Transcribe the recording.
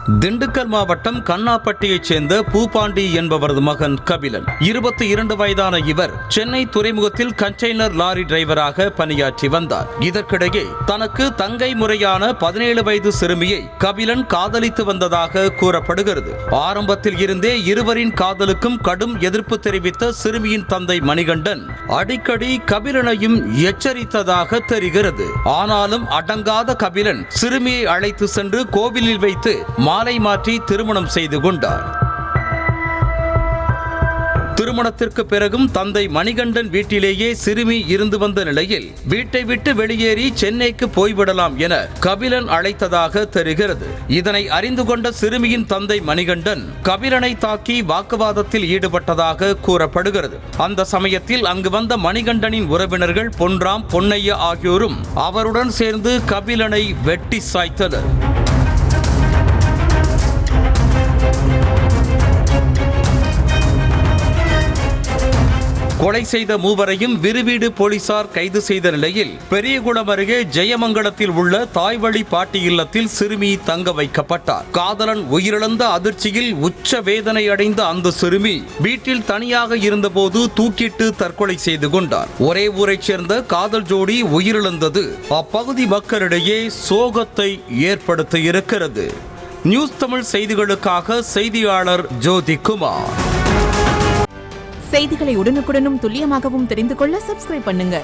திண்டுக்கல் மாவட்டம் கண்ணாப்பட்டியைச் சேர்ந்த பூபாண்டி என்பவரது மகன் கபிலன் 22 வயதான இவர் சென்னை துறைமுகத்தில் கண்டெய்னர் லாரி டிரைவராக பணியாற்றி வந்தார். இதற்கிடையே தனக்கு தங்கை முறையான 17 வயது சிறுமியை கபிலன் காதலித்து வந்ததாக கூறப்படுகிறது. ஆரம்பத்தில் இருந்தே இருவரின் காதலுக்கும் கடும் எதிர்ப்பு தெரிவித்த சிறுமியின் தந்தை மணிகண்டன் அடிக்கடி கபிலனையும் எச்சரித்ததாக தெரிகிறது. ஆனாலும் அடங்காத கபிலன் சிறுமியை அழைத்து சென்று கோவிலில் வைத்து மாலை மாற்றி திருமணம் செய்து கொண்டார். திருமணத்திற்கு பிறகும் தந்தை மணிகண்டன் வீட்டிலேயே சிறுமி இருந்து வந்த நிலையில் வீட்டை விட்டு வெளியேறி சென்னைக்கு போய்விடலாம் என கபிலன் அழைத்ததாக தெரிகிறது. இதனை அறிந்து கொண்ட சிறுமியின் தந்தை மணிகண்டன் கபிலனை தாக்கி வாக்குவாதத்தில் ஈடுபட்டதாக கூறப்படுகிறது. அந்த சமயத்தில் அங்கு வந்த மணிகண்டனின் உறவினர்கள் பொன்ராம், பொன்னையா ஆகியோரும் அவருடன் சேர்ந்து கபிலனை வெட்டி சாய்த்தனர். கொலை செய்த மூவரையும் விருவீடு போலீசார் கைது செய்த நிலையில் பெரியகுளம் அருகே ஜெயமங்கலத்தில் உள்ள தாய்வழி பாட்டி இல்லத்தில் சிறுமி தங்க வைக்கப்பட்டார். காதலன் உயிரிழந்த அதிர்ச்சியில் உச்ச வேதனை அடைந்த அந்த சிறுமி வீட்டில் தனியாக இருந்தபோது தூக்கிட்டு தற்கொலை செய்து கொண்டார். ஒரே ஊரைச் சேர்ந்த காதல் ஜோடி உயிரிழந்தது அப்பகுதி மக்களிடையே சோகத்தை ஏற்படுத்தி இருக்கிறது. நியூஸ் தமிழ் செய்திகளுக்காக செய்தியாளர் ஜோதிகுமார். செய்திகளை உடனுக்குடனும் துல்லியமாகவும் தெரிந்து கொள்ள சப்ஸ்கிரைப் பண்ணுங்க.